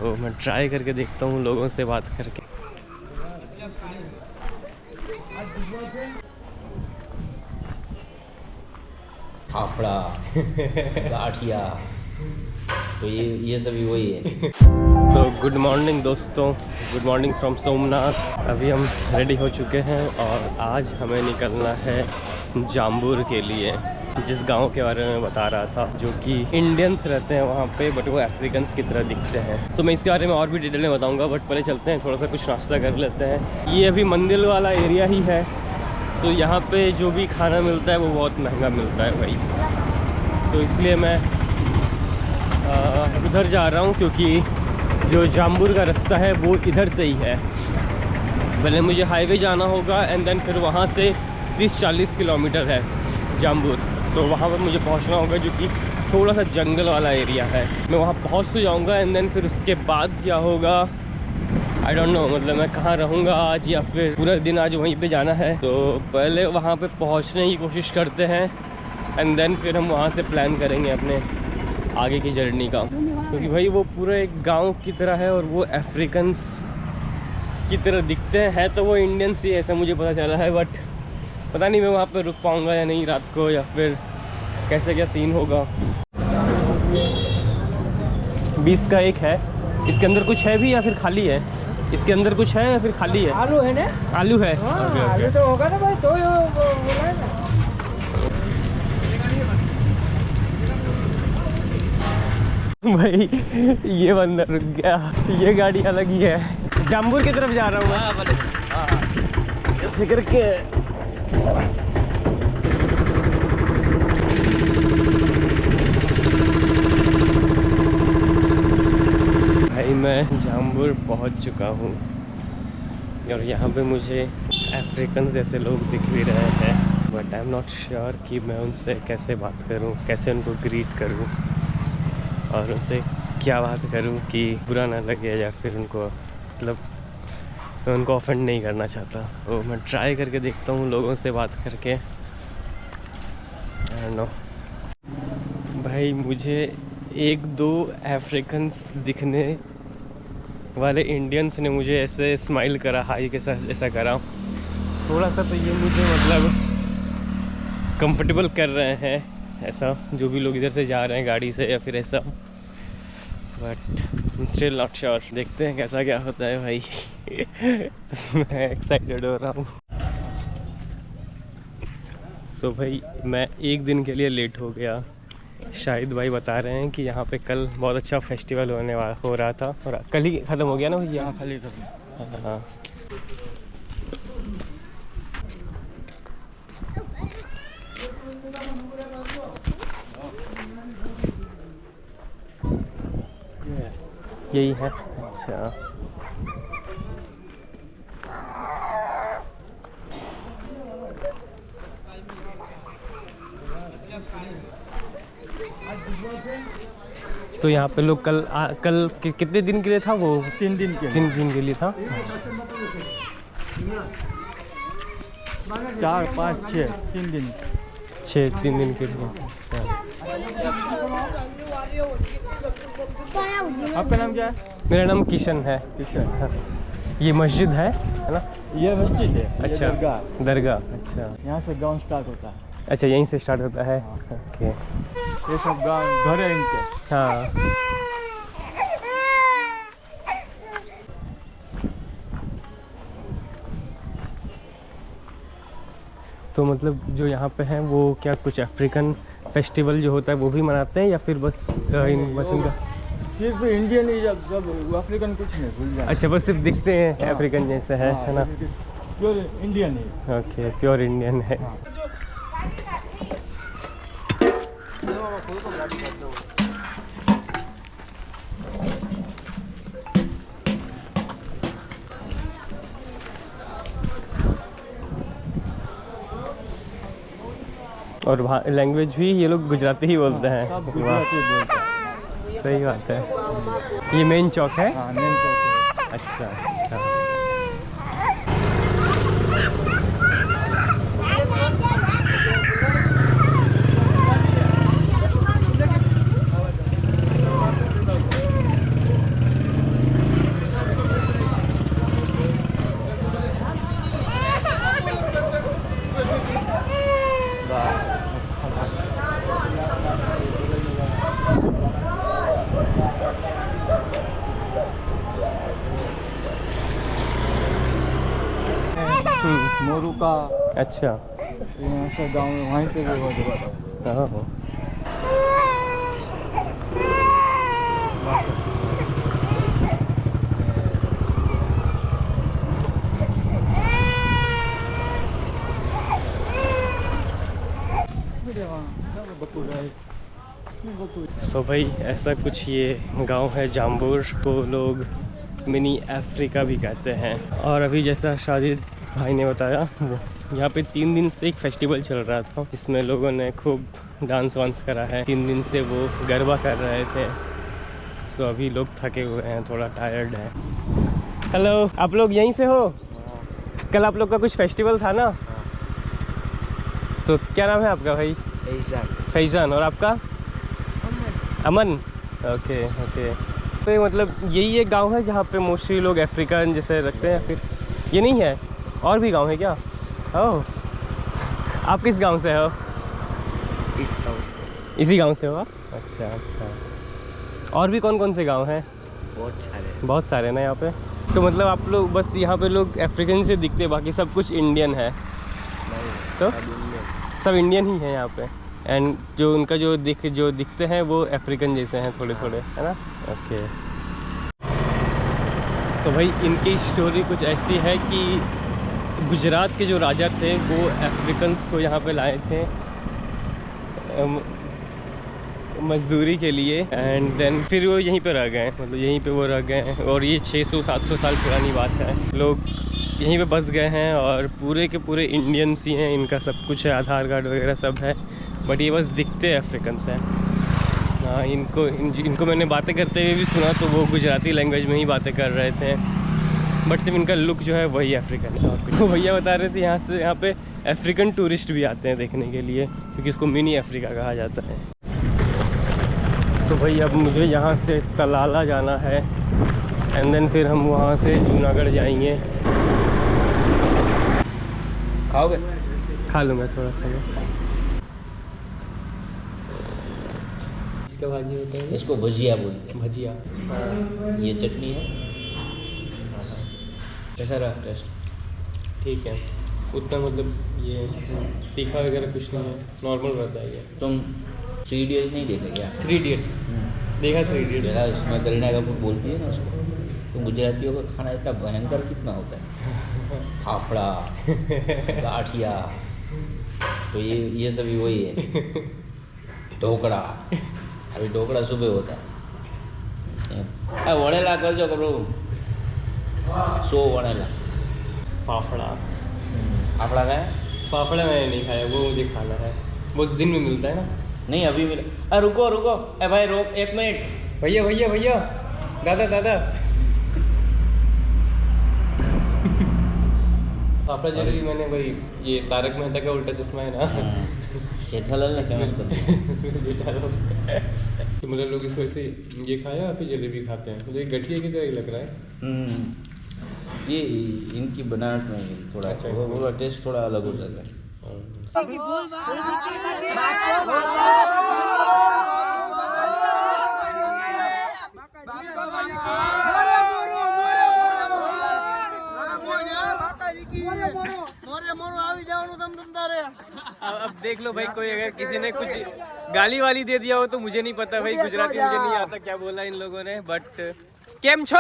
तो मैं ट्राई करके देखता हूँ लोगों से बात करके। फाफड़ा गाठिया, तो ये सभी वही है। तो गुड मॉर्निंग दोस्तों, गुड मॉर्निंग फ्रॉम सोमनाथ। अभी हम रेडी हो चुके हैं और आज हमें निकलना है जाम्बूर के लिए, जिस गांव के बारे में बता रहा था, जो कि इंडियंस रहते हैं वहाँ पे बट वो अफ्रीकन्स की तरह दिखते हैं। तो मैं इसके बारे में और भी डिटेल में बताऊँगा, बट पहले चलते हैं, थोड़ा सा कुछ नाश्ता कर लेते हैं। ये अभी मंदिर वाला एरिया ही है, तो यहाँ पे जो भी खाना मिलता है वो बहुत महंगा मिलता है भाई। तो इसलिए मैं उधर जा रहा हूँ, क्योंकि जो जाम्बूर का रास्ता है वो इधर से ही है। पहले मुझे हाईवे जाना होगा एंड देन फिर वहाँ से 30-40 किलोमीटर है जाम्बूर, तो वहाँ पर मुझे पहुँचना होगा, जो कि थोड़ा सा जंगल वाला एरिया है। मैं वहाँ पहुँच तो जाऊँगा एंड देन फिर उसके बाद क्या होगा आई डोंट नो, मतलब मैं कहाँ रहूँगा आज या फिर पूरा दिन आज वहीं पे जाना है। तो पहले वहाँ पे पहुँचने की कोशिश करते हैं एंड देन फिर हम वहाँ से प्लान करेंगे अपने आगे की जर्नी का, क्योंकि भाई वो पूरा एक गांव की तरह है और वो अफ्रीकन्स की तरह दिखते हैं। तो वो इंडियंस ही ऐसा मुझे पता चला है, बट पता नहीं मैं वहाँ पे रुक पाऊँगा या नहीं रात को, या फिर कैसे क्या सीन होगा। 20 का एक है, इसके अंदर कुछ है भी या फिर खाली है? इसके अंदर कुछ है या फिर खाली है? आलू है ना? आलू है। आलू तो होगा ना भाई, तो बोला है ना। भाई ये बंदा रुक गया, ये गाड़ी अलग ही है। जाम्बूर की तरफ जा रहा हूँ मैं ऐसे करके। भाई मैं जाम्बूर पहुँच चुका हूँ और यहाँ पे मुझे अफ्रीकन जैसे लोग दिख भी रहे हैं, but I am not sure कि मैं उनसे कैसे बात करूँ, कैसे उनको ग्रीट करूँ और उनसे क्या बात करूं कि बुरा ना लगे, या फिर उनको मतलब मैं उनको ऑफेंड नहीं करना चाहता। तो मैं ट्राई करके देखता हूं लोगों से बात करके। आई नो भाई, मुझे 1-2 अफ्रीकन्स दिखने वाले इंडियंस ने मुझे ऐसे स्माइल करा, हाई के साथ ऐसा करा थोड़ा सा, तो ये मुझे मतलब कंफर्टेबल कर रहे हैं ऐसा, जो भी लोग इधर से जा रहे हैं गाड़ी से या फिर ऐसा, बट स्टिल नॉट श्योर। देखते हैं कैसा क्या होता है भाई। मैं एक्साइटेड हो रहा हूँ। सो भाई मैं एक दिन के लिए लेट हो गया। शाहिद भाई बता रहे हैं कि यहाँ पे कल बहुत अच्छा फेस्टिवल हो रहा था, और कल ही ख़त्म हो गया ना भैया? हाँ, कल ही खत्म। हाँ। यही है। अच्छा तो यहाँ पे लोग कल कितने दिन के लिए था वो? 3 दिन के 3 दिन के लिए था। 4, 5, 6 3 दिन 3 दिन के लिए। अच्छा आपका नाम क्या है? मेरा नाम किशन है। किशन। हाँ। ये मस्जिद है ना? ये मस्जिद है। अच्छा, ये दरगाह। अच्छा यहाँ से गांव स्टार्ट होता है। अच्छा, यहीं से स्टार्ट होता है। हाँ। ओके। ये सब गांव घर है इनके। हाँ। तो मतलब जो यहाँ पे हैं वो क्या कुछ अफ्रीकन फेस्टिवल जो होता है वो भी मनाते हैं, या फिर बस इनका सिर्फ इंडियन ही, जब अफ्रीकन कुछ नहीं, भूल जाए। अच्छा, बस सिर्फ दिखते हैं अफ्रीकन जैसे है ना? प्योर इंडियन है। ओके, प्योर इंडियन है। और वहाँ लैंग्वेज भी ये लोग गुजराती ही बोलते हैं। सब गुजराती बोलते हैं। सही बात है। ये मेन चौक है? हाँ, मेन चौक है। अच्छा अच्छा। मोरू का अच्छा। यहाँ से गाँव में वहीं पे भी हुआ था। हाँ। सो भाई ऐसा कुछ ये गांव है जाम्बूर को लोग मिनी अफ्रीका भी कहते हैं। और अभी जैसा शादी भाई ने बताया वो यहाँ पे 3 दिन से एक फेस्टिवल चल रहा था जिसमें लोगों ने खूब डांस वांस करा है। 3 दिन से वो गरबा कर रहे थे। सो अभी लोग थके हुए हैं, थोड़ा टायर्ड है। हेलो, आप लोग यहीं से हो? कल आप लोग का कुछ फेस्टिवल था ना? तो क्या नाम है आपका भाई? फैज़ान। और आपका? अमन। Okay okay. तो मतलब यही एक गांव है जहाँ पे मोस्टली लोग अफ्रीकन जैसे रखते हैं? फिर ये नहीं है, और भी गांव है क्या? ओह, आप किस गांव से हो? इस गाँव से। इसी गांव से हो आप? अच्छा अच्छा। और भी कौन कौन से गांव हैं? बहुत सारे ना यहाँ पे। तो मतलब आप लोग बस यहाँ पे लोग अफ्रीकन से दिखते, बाकी सब कुछ इंडियन है? तो सब इंडियन ही है यहाँ पे। एंड जो उनका जो दिखते हैं वो अफ्रीकन जैसे हैं थोड़े थोड़े, है ना? ओके। तो भाई इनकी स्टोरी कुछ ऐसी है कि गुजरात के जो राजा थे वो अफ्रीकन्स को यहाँ पे लाए थे मजदूरी के लिए। एंड देन फिर वो यहीं पे रह गए, मतलब यहीं पे वो रह गए हैं। और ये 600-700 साल पुरानी बात है। लोग यहीं पे बस गए हैं और पूरे के पूरे इंडियंस ही हैं। इनका सब कुछ है, आधार कार्ड वगैरह सब है, बट ये बस दिखते अफ्रीकन्स हैं। हाँ, इनको मैंने बातें करते हुए भी सुना तो वो गुजराती लैंग्वेज में ही बातें कर रहे थे, बट सिर्फ इनका लुक जो है वही अफ्रीकन है। और तो भैया बता रहे थे यहाँ पे अफ्रीकन टूरिस्ट भी आते हैं देखने के लिए, क्योंकि इसको मिनी अफ्रीका कहा जाता है। तो भाई अब मुझे यहाँ से तलाला जाना है एंड देन फिर हम वहाँ से जूनागढ़ जाएंगे। खाओगे? खा लूँगा थोड़ा सा। इसका भाजी होता है? इसको भजिया बोलते हैं। भजिया। ये चटनी है। कैसा रहा टेस्ट? ठीक है, उतना मतलब ये तीखा वगैरह कुछ नहीं है, नॉर्मल रहता है ये। तुम 3 इडियट्स नहीं देखे क्या? 3 इडियट्स देखा? 3 इडियट्स जरा उसमें करीना कपूर बोलती है ना उसको, तो गुजरातियों का खाना इतना भयंकर कितना होता है। फाफड़ा, गाठिया, तो ये सभी वही है। ढोकड़ा, अभी ढोकड़ा सुबह होता है। वड़ेला कर जो करो 100 वड़ेला। फाफड़ा? फाफड़ा का है? फाफड़ा मैंने नहीं खाया, वो मुझे खाना है। वो दिन में मिलता है ना? नहीं अभी मिला। अरे रुको रुको, ए भाई रोक 1 मिनट। भैया भैया भैया, दादा दादा। फाफड़ा जलेबी मैंने वही ये तारक मेहता का उल्टा चश्मा है ना, जेठालाल ने फेमस कर दिया। इसमें जेठालाल। तो मतलब लोग इसको ऐसे ये खाया या फिर जलेबी खाते हैं? मुझे गठिया की तरह ही लग रहा है। ये इनकी बनावट में थोड़ा अच्छा, वो टेस्ट थोड़ा अलग हो जाता है। अब देख लो भाई, कोई अगर किसी ने कुछ गाली वाली दे दिया हो तो मुझे नहीं पता भाई, गुजराती मुझे नहीं आता क्या बोला इन लोगों ने, बट केम छो?